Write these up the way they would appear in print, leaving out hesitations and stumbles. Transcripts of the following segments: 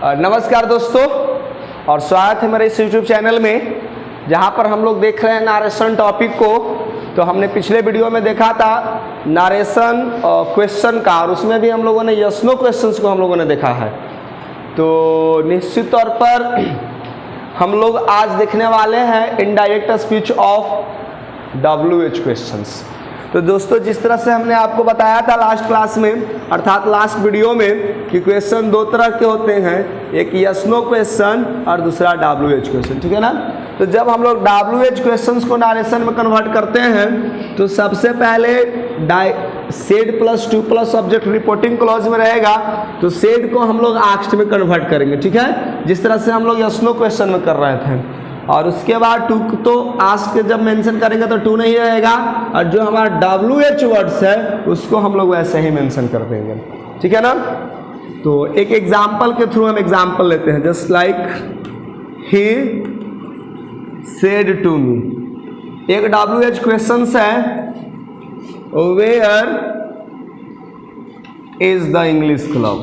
नमस्कार दोस्तों, और स्वागत है मेरे इस YouTube चैनल में, जहां पर हम लोग देख रहे हैं नारेशन टॉपिक को। तो हमने पिछले वीडियो में देखा था नारेशन क्वेश्चन का, और उसमें भी हम लोगों ने यस नो क्वेश्चंस को हम लोगों ने देखा है। तो निश्चित तौर पर हम लोग आज देखने वाले हैं indirect speech of WH questions. तो दोस्तों, जिस तरह से हमने आपको बताया था लास्ट क्लास में, अर्थात लास्ट वीडियो में, कि क्वेश्चन दो तरह के होते हैं, एक यस नो क्वेश्चन और दूसरा WH क्वेश्चन, ठीक है ना। तो जब हम लोग WH क्वेश्चंस को नारेशन में कन्वर्ट करते हैं तो सबसे पहले said plus two plus object reporting clause में रहेगा, तो सेड को हम लोग आस्क्ड में कन्वर्ट करेंगे, ठीक है, जिस तरह से हम लोग यस नो क्वेश्चन में कर रहे थे। और उसके बाद टू तो आस्क के जब मेंशन करेंगे तो टू नहीं रहेगा, और जो हमारा WH वर्ड्स है उसको हम लोग वैसे ही मेंशन कर देंगे, ठीक है ना। तो एक एग्जाम्पल के थ्रू हम एग्जाम्पल लेते हैं, just like he said to me. एक WH क्वेश्चन है, where is the English club,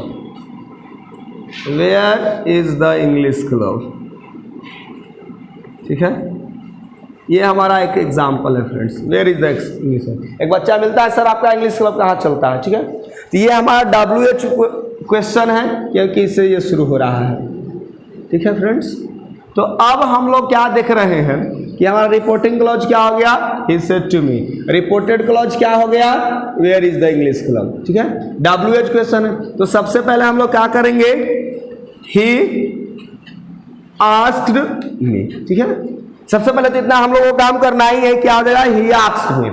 where is the English club, ठीक है। ये हमारा एक एग्जाम्पल है friends, where is the English. एक बच्चा मिलता है, सर आपका इंग्लिश क्लब कहाँ चलता है, ठीक है। तो ये हमारा WH क्वेश्चन है, क्योंकि इससे ये शुरू हो रहा है, ठीक है फ्रेंड्स। तो अब हम लोग क्या देख रहे हैं कि हमारा रिपोर्टिंग क्लॉज क्या हो गया, he said to me. Reported clause क्या हो गया, where is the English club, ठीक है। WH क्वेश्चन है, तो सबसे पहले हम लोग क्या करेंगे, ही आस्क्ड मी, ठीक है। सबसे पहले तो इतना हम लोगों को काम करना ही है, क्या हो जाएगा, ही आस्क्ड मी।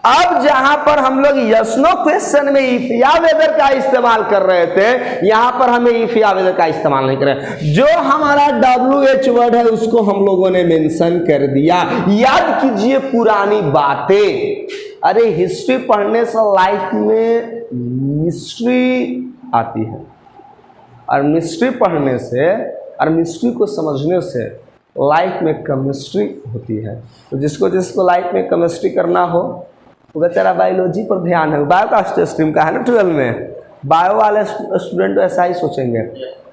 अब जहां पर हम लोग यस नो क्वेश्चन में इफ या वेदर का इस्तेमाल कर रहे थे, यहां पर हमें इफ या वेदर का इस्तेमाल नहीं कर रहे। जो हमारा WH वर्ड है उसको हम लोगों ने मेंशन कर दिया। याद कीजिए पुरानी बातें। अरे हिस्ट्री पढ़ने से लाइफ में मिस्ट्री आती है, और मिस्ट्री पढ़ने से और मिस्ट्री को समझने से लाइफ में केमिस्ट्री होती है। तो जिसको लाइफ में केमिस्ट्री करना हो वो बेचारा बायोलॉजी पर ध्यान है। बायो का स्ट्रीम का है ना 12 में। बायो वाले स्टूडेंट ऐसा ही सोचेंगे,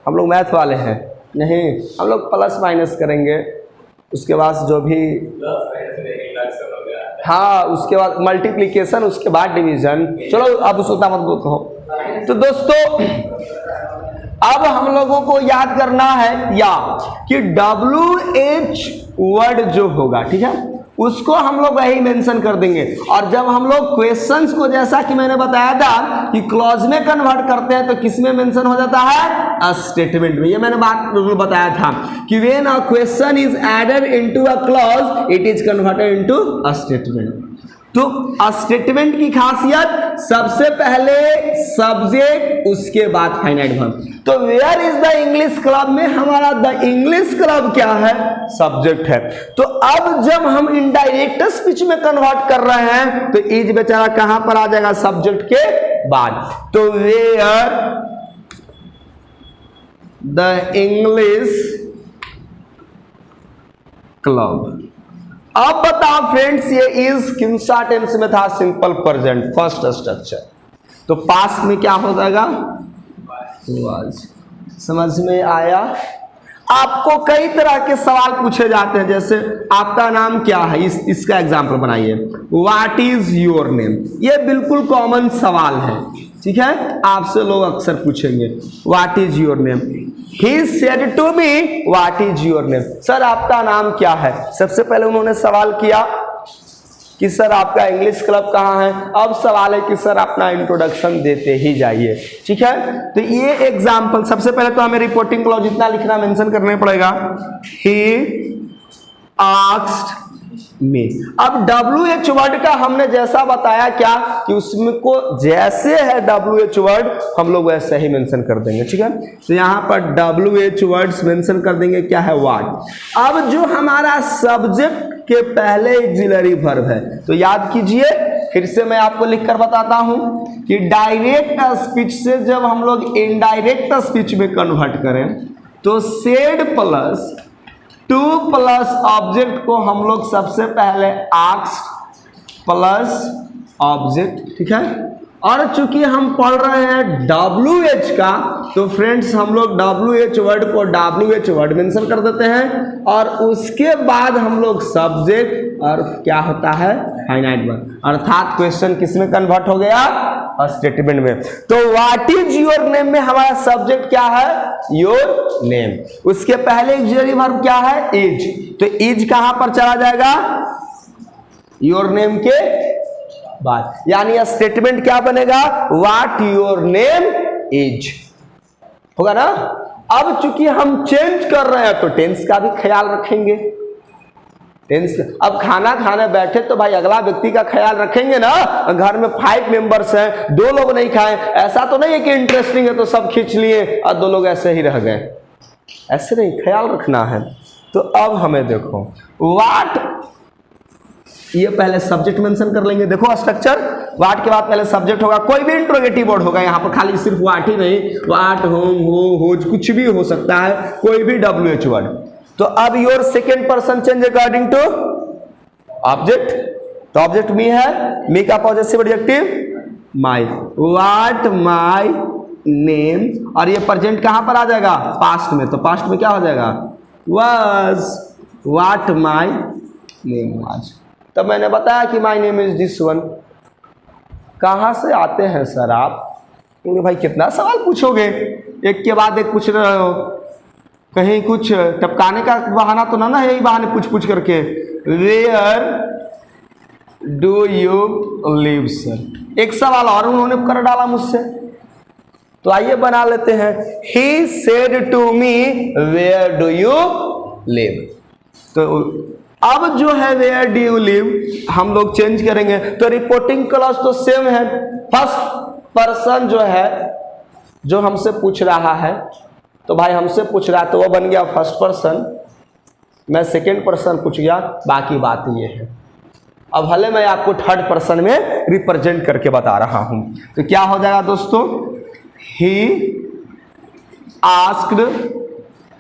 हम लोग मैथ वाले हैं, नहीं, हम लोग प्लस माइनस करेंगे, उसके बाद जो भी, हाँ, उसके बाद मल्टीप्लिकेशन, उसके बाद डिवीजन। चलो अब उसका मत कहो। तो दोस्तों, अब हम लोगों को याद करना है या कि WH वर्ड जो होगा, ठीक है, उसको हम लोग वही मेंशन कर देंगे। और जब हम लोग क्वेश्चंस को, जैसा कि मैंने बताया था कि क्लॉज में कन्वर्ट करते हैं, तो किस में मेंशन हो जाता है, अ स्टेटमेंट में। ये मैंने बात बताया था कि when a question is added into a clause it is converted into a statement. तो स्टेटमेंट की खासियत, सबसे पहले सब्जेक्ट, उसके बाद फाइनाइट वर्ब। तो where is the English club में हमारा द इंग्लिश क्लब क्या है, सब्जेक्ट है। तो अब जब हम इनडायरेक्ट स्पीच में कन्वर्ट कर रहे हैं तो इज बेचारा कहां पर आ जाएगा, सब्जेक्ट के बाद। तो वेयर द इंग्लिश क्लब। अब बताओ फ्रेंड्स, ये इज किन सा टेंस में था, सिंपल प्रेजेंट, फर्स्ट स्ट्रक्चर। तो पास्ट में क्या हो जाएगा, वाज। समझ में आया। आपको कई तरह के सवाल पूछे जाते हैं, जैसे आपका नाम क्या है, इसका एग्जांपल बनाइए, व्हाट इज योर नेम। ये बिल्कुल कॉमन सवाल है, ठीक है, आपसे लोग अक्सर पूछेंगे what is your name. He said to me what is your name. Sir आपका नाम क्या है। सबसे पहले उन्होंने सवाल किया कि सर आपका इंग्लिश क्लब कहाँ है। अब सवाल है कि सर अपना इंट्रोडक्शन देते ही जाइए, ठीक है। तो ये एग्जाम्पल, सबसे पहले तो हमें रिपोर्टिंग क्लॉज इतना लिखना मेंशन करना पड़ेगा, ही आस्क्ड मी। अब WH वर्ड का हमने जैसा बताया क्या कि उसमें को जैसे है WH वर्ड हम लोग वैसे ही मेंशन कर देंगे, ठीक है। तो यहाँ पर WH वर्ड्स मेंशन कर देंगे, क्या है, व्हाट। अब जो हमारा सब्जेक्ट के पहले ऑक्सिलरी वर्ब है, तो याद कीजिए, फिर से मैं आपको लिखकर बताता हूं कि डायरेक्ट स्पीच से जब हम लोग इनडायरेक्ट स्पीच में कन्वर्ट करें तो said plus two plus object को हम लोग सबसे पहले आस्क्ड प्लस ऑब्जेक्ट, ठीक है, और चूंकि हम पढ़ रहे हैं WH का, तो फ्रेंड्स हम लोग WH वर्ड को WH वर्ड मेंशन कर देते हैं और उसके बाद हम लोग सब्जेक्ट और क्या होता है फाइनाइट वर्ब, अर्थात क्वेश्चन किस में कन्वर्ट हो गया, स्टेटमेंट में। तो व्हाट इज योर नेम में हमारा सब्जेक्ट क्या है, योर नेम। उसके पहले ऑक्सिलरी वर्ब क्या है, इज, तो इज कहां पर चला जाएगा, योर नेम के बाद, यानी स्टेटमेंट क्या बनेगा, व्हाट योर नेम इज होगा ना। अब चूंकि हम चेंज कर रहे हैं तो टेंस का भी ख्याल रखेंगे। टेंस, अब खाना खाने बैठे तो भाई अगला व्यक्ति का ख्याल रखेंगे ना। घर में 5 मेंबर्स हैं, 2 लोग नहीं खाए, ऐसा तो नहीं है कि इंटरेस्टिंग है तो सब खींच लिए और 2 लोग ऐसे ही रह गए, ऐसे नहीं, ख्याल रखना है। तो अब हमें देखो व्हाट, ये पहले सब्जेक्ट मेंशन कर लेंगे। देखो स्ट्रक्चर, व्हाट के बाद पहले सब्जेक्ट होगा, कोई भी इंट्रोगेटिव वर्ड होगा यहाँ पर, खाली सिर्फ व्हाट ही नहीं, व्हाट, होम, हो, कुछ भी हो सकता है, कोई भी WH वर्ड। तो अब your second person change according to object, तो ऑब्जेक्ट मी है, मी का possessive adjective my, what my name, और ये प्रेजेंट कहां पर आ जाएगा, पास्ट में, तो पास्ट में क्या हो जाएगा, was, what my name was. तब मैंने बताया कि my name is this one. कहाँ से आते हैं सर आप, क्योंकि भाई कितना सवाल पूछोगे, एक के बाद एक पूछ रहे हो, कहीं कुछ टपकाने का बहाना तो ना है, यही बहाने पूछ पूछ करके। Where do you live sir, एक सवाल और उन्होंने कर डाला मुझसे, तो आइए बना लेते हैं। He said to me where do you live, तो अब जो है वेयर डू यू लिव हम लोग चेंज करेंगे, तो रिपोर्टिंग क्लॉज तो सेम है। फर्स्ट पर्सन जो है, जो हमसे पूछ रहा है, तो भाई हमसे पूछ रहा है तो वो बन गया फर्स्ट पर्सन, मैं सेकेंड पर्सन पूछ गया, बाकी बात ये है। अब भले मैं आपको थर्ड पर्सन में रिप्रेजेंट करके बता रहा हूं, तो क्या हो जाएगा दोस्तों, ही आस्क्ड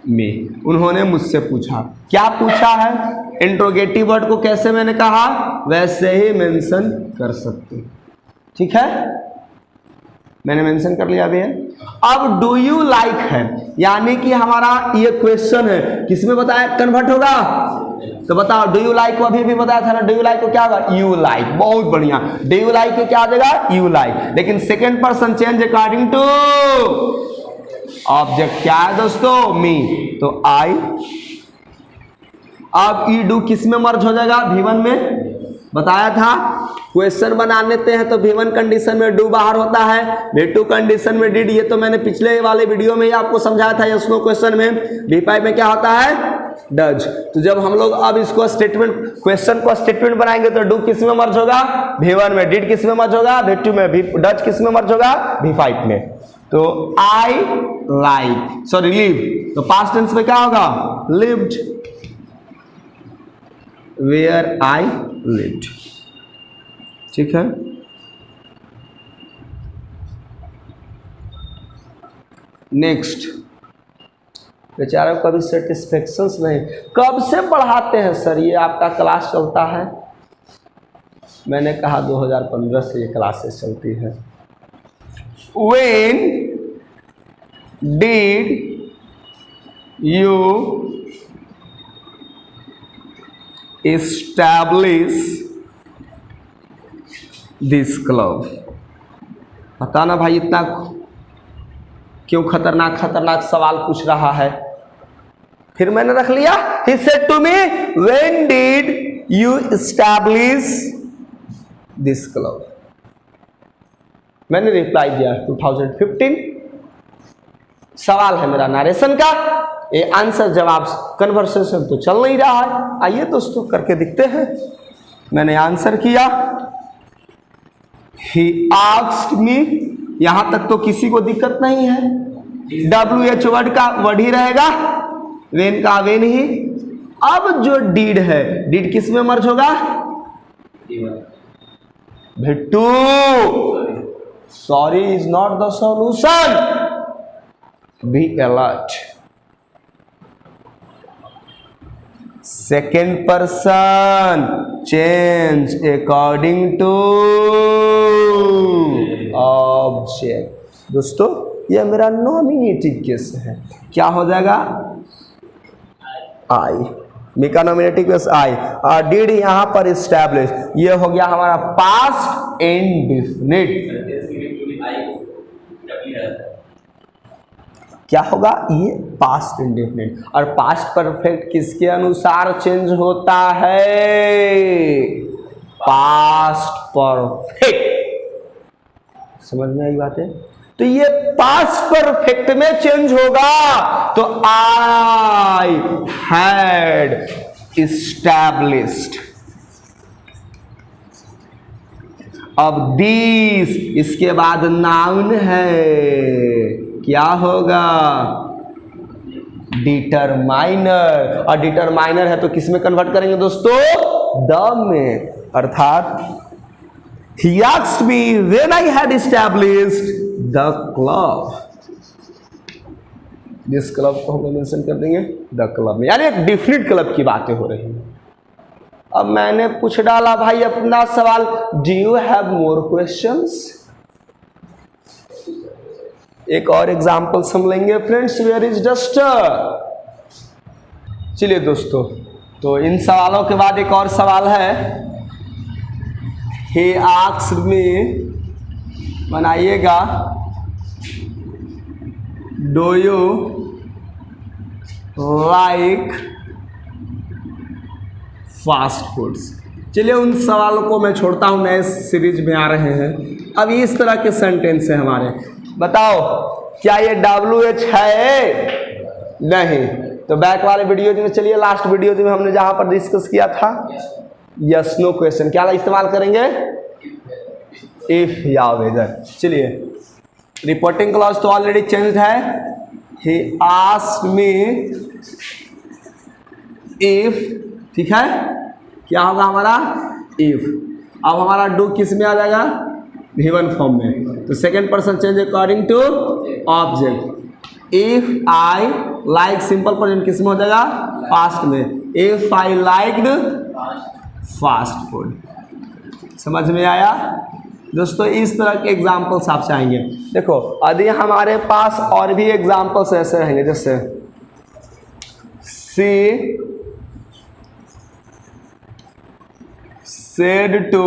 मी, उन्होंने मुझसे पूछा। क्या पूछा है, इंट्रोगेटिव वर्ड को कैसे मैंने कहा वैसे ही मेंशन कर सकते, ठीक है, मैंने मेंशन कर लिया अभी है। अब डू यू लाइक है, यानी कि हमारा ये क्वेश्चन है, किसमें बताया कन्वर्ट होगा, तो बताओ डू यू लाइक को अभी भी बताया था ना, डू यू लाइक को क्या होगा, यू लाइक, बहुत बढ़िया, डू यू लाइक के क्या आ जाएगा, यू लाइक, लेकिन second person change according to object, क्या है दोस्तों, मी, तो आई। अब ई डू किस में मर्ज हो जाएगा, V1 में, बताया था क्वेश्चन बना लेते हैं तो V1 कंडीशन में डू बाहर होता है, V2 कंडीशन में डिड, ये तो मैंने पिछले वाले वीडियो में ही आपको समझाया था यस नो क्वेश्चन में। V5 में क्या होता है, डज। तो जब हम लोग अब इसको स्टेटमेंट, क्वेश्चन को स्टेटमेंट बनाएंगे तो डू किस में मर्ज होगा, V1 में, डिड किस में मर्ज होगा, V2 में, डज किस में मर्ज होगा, V5 में। तो आई लाइक, सॉरी लिव, तो पास्ट टेंस में क्या होगा, लिव्ड, वेयर आई लिव्ड, ठीक है। नेक्स्ट, बेचारा कभी सेटिस्फेक्शन नहीं, कब से पढ़ाते हैं सर, ये आपका क्लास चलता है, मैंने कहा 2015 से ये क्लासेस चलती है। When did you establish this club? पता ना भाई इतना क्यों खतरनाक सवाल पूछ रहा है, फिर मैंने रख लिया। He said to me, when did you establish this club? मैंने रिप्लाई दिया 2015। सवाल है मेरा नरेशन का, ये आंसर जवाब कन्वर्सेशन तो चल नहीं रहा है। आइए दोस्तों करके दिखते हैं। मैंने आंसर किया, he asked me, यहां तक तो किसी को दिक्कत नहीं है, WH वर्ड का वर्ड ही रहेगा, वेन का वेन ही। अब जो डीड है, डीड किस में मर्ज होगा, Veettu, sorry is not the solution, be alert। second person change according to object. दोस्तों ये मेरा नॉमिनेटिव केस है, क्या हो जाएगा आई, मिका नॉमिनेटिव केस आई। और डिड यहाँ पर इस्टेब्लिश, ये हो गया हमारा पास्ट इंडेफिनिट। क्या होगा ये पास्ट इंडेफिनिट। और पास्ट परफेक्ट किसके अनुसार चेंज होता है, पास्ट परफेक्ट। समझ में आई बात है। तो ये पास्ट परफेक्ट में चेंज होगा, तो आई हैड इस्टैब्लिश्ड। अब दिस, इसके बाद नाउन है, क्या होगा डिटरमाइनर। और डिटरमाइनर है तो किस में कन्वर्ट करेंगे दोस्तों, द में। अर्थात he asked me when I had established the club, जिस क्लब को हम मेंशन कर देंगे द क्लब में, यानी एक डिफरेंट क्लब की बातें हो रही हैं। अब मैंने पूछ डाला भाई अपना सवाल, do you have more questions. एक और एग्जाम्पल हम लेंगे फ्रेंड्स, वेयर इज डस्टर। चलिए दोस्तों, तो इन सवालों के बाद एक और सवाल है, he asked me, बनाइएगा, do you like fast foods. चलिए उन सवालों को मैं छोड़ता हूँ, नए सीरीज में आ रहे हैं। अब इस तरह के सेंटेंस है हमारे, बताओ क्या ये WH है, नहीं। तो बैक वाले वीडियोज में चलिए, लास्ट वीडियोज में हमने जहाँ पर डिस्कस किया था यस नो क्वेश्चन क्या इस्तेमाल करेंगे, इफ या वेदर। चलिए रिपोर्टिंग क्लॉज तो ऑलरेडी चेंज्ड है, ही आस्क्ड मी इफ, ठीक है, क्या होगा हमारा इफ। अब हमारा डू किस में आ जाएगा, गिवन फॉर्म में। तो second person change according to object. If I like, simple present किस में हो जाएगा, पास्ट में। If I liked fast food. समझ में आया दोस्तों। इस तरह के एग्जाम्पल्स आपसे आएंगे। देखो यदि हमारे पास और भी एग्जाम्पल्स ऐसे रहेंगे, जैसे सी said to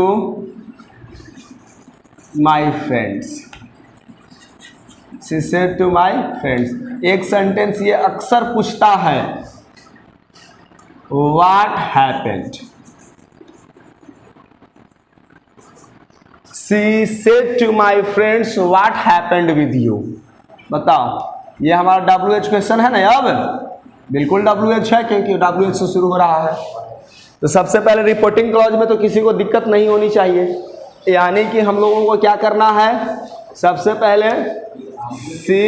my friends, she said to my friends। एक सेंटेंस ये अक्सर पूछता है, what happened। she said to my friends what happened with you। बताओ, ये हमारा WH क्वेश्चन है ना, अब बिल्कुल WH है क्योंकि WH से शुरू हो रहा है। तो सबसे पहले रिपोर्टिंग क्लॉज में तो किसी को दिक्कत नहीं होनी चाहिए, यानी कि हम लोगों को क्या करना है, सबसे पहले सी,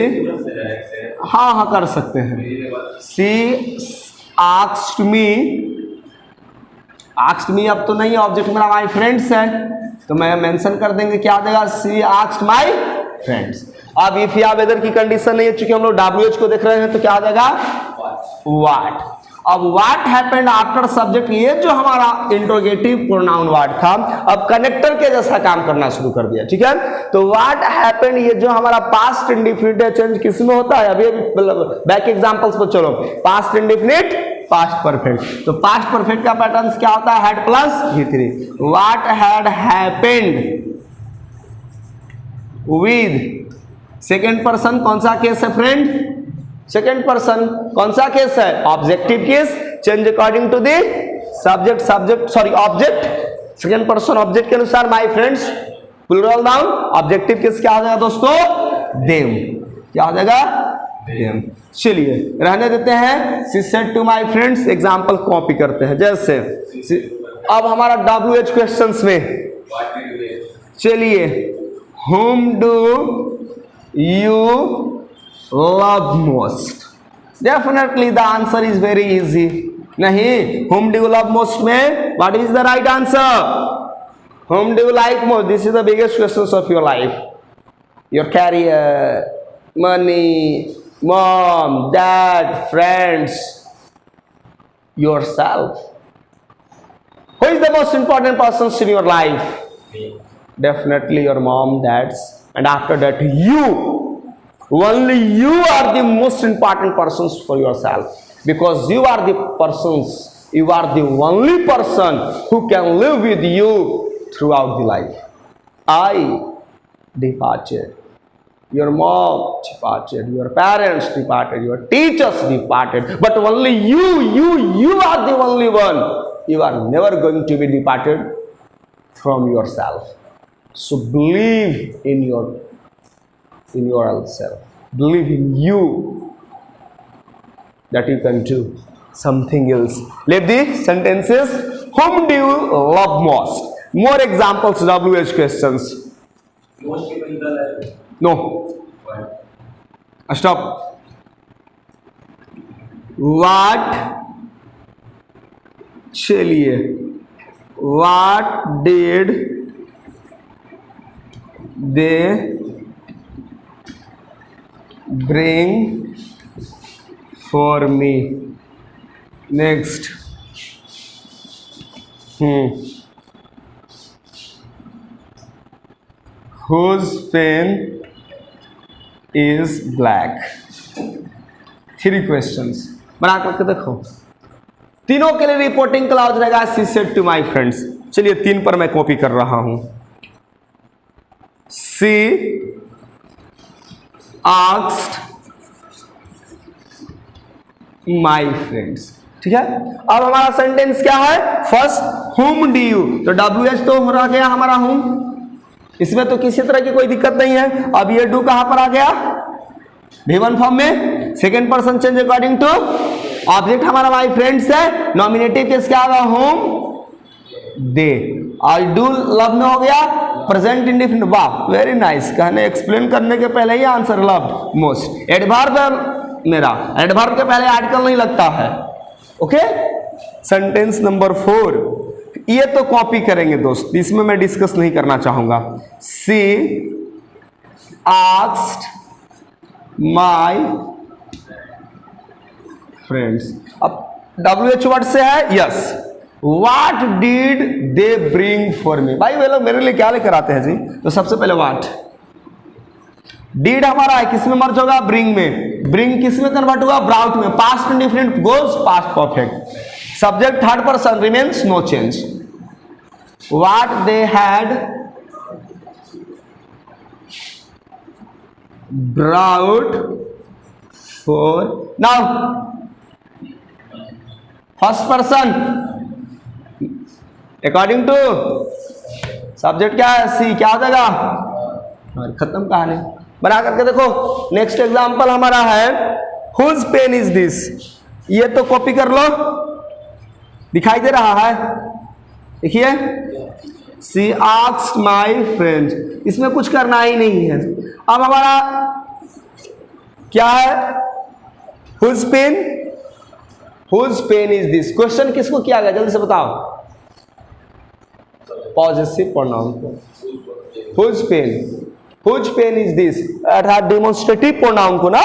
हाँ कर सकते हैं, सी आस्क्ड मी, आस्क्ड मी अब तो नहीं, ऑब्जेक्ट मेरा माय फ्रेंड्स है, तो मैं मेंशन कर देंगे, क्या देगा, सी आस्क्ड माय फ्रेंड्स। अब इफ या वेदर की कंडीशन नहीं है, चूंकि हम लोग WH को देख रहे हैं, तो क्या आ जाएगा व्हाट। अब व्हाट हैपेंड आफ्टर सब्जेक्ट, ये जो हमारा इंट्रोगेटिव प्रोनाउन वर्ड था, अब कनेक्टर के जैसा काम करना शुरू कर दिया, ठीक है। तो व्हाट हैपेंड, ये जो हमारा पास्ट इंडेफिनिट चेंज किस में होता है, अभी मतलब बैक एग्जांपल्स पर चलो, पास्ट इंडेफिनिट, पास्ट परफेक्ट। तो पास्ट परफेक्ट का पैटर्न क्या होता है, had plus V3। What had happened with, second person कौन सा केस है फ्रेंड, सेकेंड पर्सन कौन सा केस है, objective case, change according to the subject, object, second person object के अनुसार my friends, plural noun, objective case क्या हो जाएगा दोस्तों, देम, क्या हो जाएगा देम। चलिए रहने देते हैं, she said to my friends, example copy करते हैं। जैसे अब हमारा WH क्वेश्चंस में, चलिए whom do you love most। Definitely the answer is very easy, नहीं, whom do you love most में what is the right answer, whom do you like most, this is the biggest questions of your life, your career, money, mom, dad, friends, yourself। who is the most important persons in your life, definitely your mom, dads and after that only you are the most important persons for yourself, because you are the only person who can live with you throughout the life. I departed, your mom departed, your parents departed, your teachers departed, but only you are the only one. You are never going to be departed from yourself. So believe in yourself. Believe in you that you can do something else. Leave the sentences. Whom do you love most? More examples, WH questions. Most people in the life. No. Why? Stop. What? चलिए. What did they bring for me? Next. Whose pen is black? 3 questions. बना करके देखो. तीनों के लिए reporting clause रहेगा she said to my friends. चलिए 3 पर मैं कॉपी कर रहा हूं. She asked my friends. ठीक है. अब हमारा सेंटेंस क्या है? फर्स्ट हुम डू यू, तो WH तो हो रहा गया हमारा हुम, इसमें तो किसी तरह की कोई दिक्कत नहीं है. अब ये डू कहां पर आ गया? V1 फॉर्म में. Second person change according to object हमारा माई फ्रेंड्स है. नॉमिनेटिव केस क्या होगा? Home they. और डू लव में हो गया प्रेजेंट इंडिफिनिट. वाह, वेरी नाइस. कहने एक्सप्लेन करने के पहले ही आंसर लव मोस्ट. एडवर्ब मेरा एडवर्ब के पहले आर्टिकल नहीं लगता है. ओके. सेंटेंस नंबर 4, ये तो कॉपी करेंगे दोस्त, इसमें मैं डिस्कस नहीं करना चाहूंगा. सी आस्क्ड माई फ्रेंड्स. अब WH वर्ड से है. Yes. What did they bring for me. भाई वे लोग मेरे लिए क्या लेकर आते हैं जी? तो सबसे पहले व्हाट. डिड हमारा है, किसमें मर्ज होगा? ब्रिंग में. ब्रिंग किसमें कन्वर्ट होगा? ब्राउट में. Past indefinite goes past perfect. Subject third person remains no change. What they had brought for. Now first person according to subject क्या है? सी. क्या हो जाएगा? और खत्म कहानी. बना करके देखो. नेक्स्ट एग्जांपल हमारा है whose pen is this. ये तो कॉपी कर लो, दिखाई दे रहा है. देखिए, सी आस्क्ड माई फ्रेंड. इसमें कुछ करना ही नहीं है. अब हमारा क्या है? Whose pen. Whose pen is this. Question किसको किया गया? जल्दी से बताओ. पॉजेसिव प्रोनाउन को. Whose pen. Whose pen is this अर्थात डेमोन्स्ट्रेटिव प्रोनाउन को ना.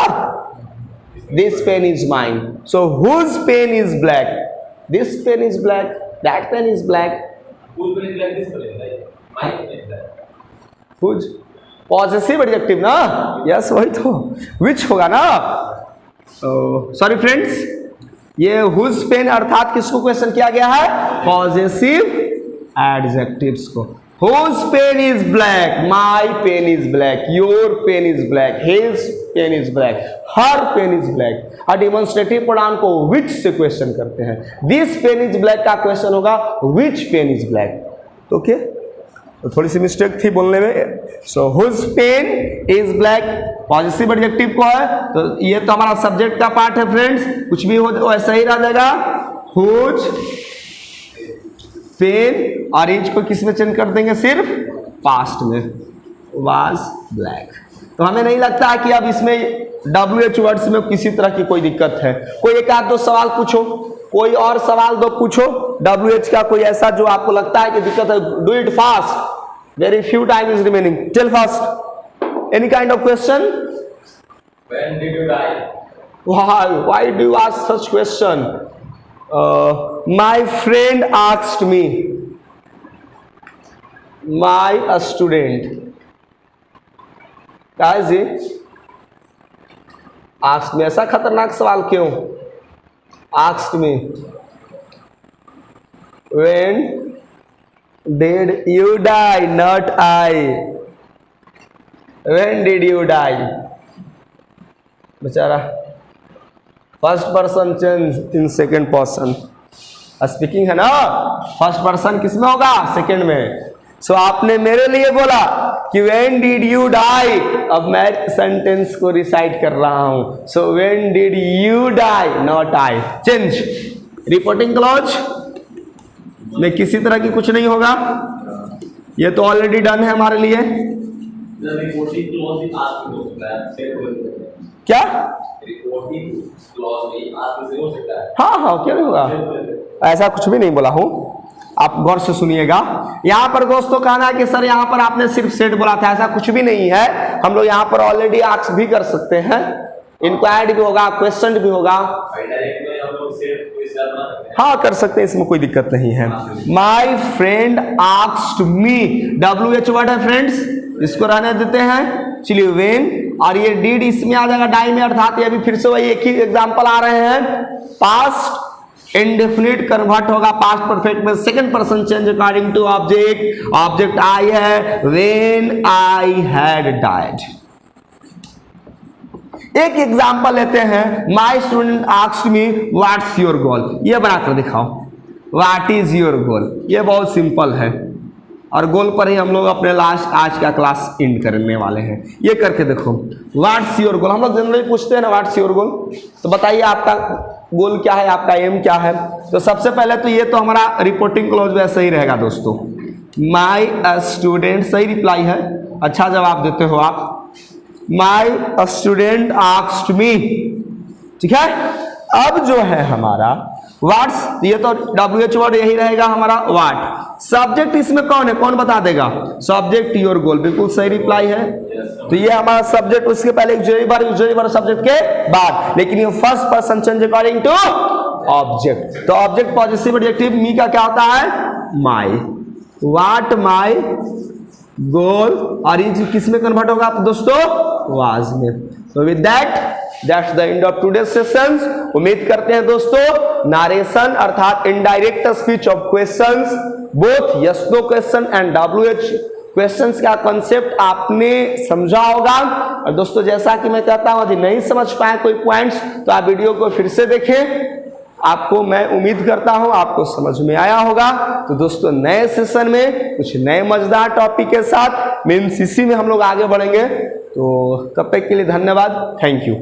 This pen is mine. So whose pen is black. This pen is black. That pen is black. Whose pen is black? This pen is black. My pen is black. Whose? Possessive adjective ना. Yes वही तो. Which होगा ना. Sorry friends, ये whose pen अर्थात किसको question किया गया है? पॉजेसिव एडजेक्टिव्स को. Whose pen is black. My pen is black. Your pen is black. His pen is black. Her pen is black. और डिमॉन्स्ट्रेटिव प्रोनाउन को विच से क्वेश्चन करते हैं. दिस पेन इज ब्लैक का क्वेश्चन होगा which pen is black. Okay, तो थोड़ी सी mistake थी बोलने में. So whose pen is black positive adjective को है, तो ये तो हमारा सब्जेक्ट का पार्ट है फ्रेंड्स. कुछ भी हो तो ऐसा ही रह जाएगा. हुज पेन और इज को किस में चेंज कर देंगे? सिर्फ पास्ट में. Was black. तो हमें नहीं लगता है कि अब इसमें WH वर्ड्स में किसी तरह की कोई दिक्कत है. कोई एक आध दो सवाल पूछो, कोई और सवाल दो पूछो WH का कोई ऐसा जो आपको लगता है कि दिक्कत है. Do it fast. Very few time is remaining. Tell fast. Any kind of question. When did you die? Why do you ask such question? My friend asked me. My student. क्या जी आस्क में, ऐसा खतरनाक सवाल क्यों? Ask में when did you die, not I. When did you die, बेचारा first person change in second person, speaking है ना, फर्स्ट पर्सन किसमें होगा? सेकेंड में। सो आपने मेरे लिए बोला कि व्हेन डिड यू डाई, अब मैं सेंटेंस को रिसाइट कर रहा हूं। So when did you die, not I. Change, reporting clause में किसी तरह की कुछ नहीं होगा, ये तो ऑलरेडी डन है हमारे लिए। रिपोर्टिंग क्लॉज भी आस्क में हो सकता है, क्या रिपोर्टिंग क्लॉज भी आस्क से हो सकता है। हाँ हाँ, क्या नहीं होगा, ऐसा कुछ भी नहीं बोला हूं, आप गौर से सुनिएगा। यहां पर दोस्तों कहना है कि सर यहां पर आपने सिर्फ सेट बोला था, ऐसा कुछ भी नहीं है। हम लोग यहां पर ऑलरेडी आस्क भी कर सकते हैं, इंक्वायर्ड भी होगा, क्वेश्चन भी होगा, डायरेक्ट में हम लोग सेट क्वेश्चन बना सकते हैं। हाँ कर सकते हैं, इसमें कोई दिक्कत नहीं है। My friend asked me, WH word है फ्रेंड्स, इसको रहने देते हैं। चलिए वेन, और ये डिड इसमें आ जाएगा डाई में, अर्थात ये भी फिर से वही एक ही एग्जांपल आ रहे हैं। पास्ट इंडेफिनिट कन्वर्ट होगा पास्ट परफेक्ट में, second person change according to object. Object आई है, व्हेन आई हैड डाइड। एक एग्जांपल लेते हैं, my student asked me what's your goal, ये बनाकर दिखाओ, व्हाट इज योर गोल। ये बहुत सिंपल है और गोल पर ही हम लोग अपने लास्ट आज का क्लास एंड करने वाले हैं। ये करके देखो, व्हाट्स योर गोल, हम लोग जनरली पूछते हैं ना व्हाट्स योर गोल, तो बताइए आपका गोल क्या है, आपका एम क्या है। तो सबसे पहले तो ये तो हमारा रिपोर्टिंग क्लॉज वैसे ही रहेगा दोस्तों, माय स्टूडेंट, सही रिप्लाई है, अच्छा जवाब देते हो आप। माय स्टूडेंट आस्क्ड मी, ठीक है। अब जो है हमारा व्हाट्स, ये तो WH वर्ड यही रहेगा हमारा व्हाट। सब्जेक्ट इसमें कौन है, कौन बता देगा? सब्जेक्ट योर गोल, बिल्कुल सही रिप्लाई है। तो ये हमारा सब्जेक्ट, उसके पहले ऑक्सिलरी वर्ब सब्जेक्ट के बाद, लेकिन ये first person change according to object. तो ऑब्जेक्ट पॉजिटिव एडजेक्टिव मी का क्या होता है? माय। व्हाट माय गोल, और ये किस में कन्वर्ट होगा दोस्तों? वाज में। तो with that's the end of today sessions. उम्मीद करते हैं दोस्तों नारेशन अर्थात indirect speech of questions, both yes no question and WH questions का कॉन्सेप्ट आपने समझा होगा। और दोस्तों जैसा कि मैं कहता हूं, यदि नहीं समझ पाए कोई पॉइंट्स तो आप वीडियो को फिर से देखें, आपको मैं उम्मीद करता हूं आपको समझ में आया होगा। तो दोस्तों नए सेशन में कुछ नए मजेदार टॉपिक के साथ मीन्स इसी में हम लोग आगे बढ़ेंगे। तो तब तक के लिए धन्यवाद, थैंक यू।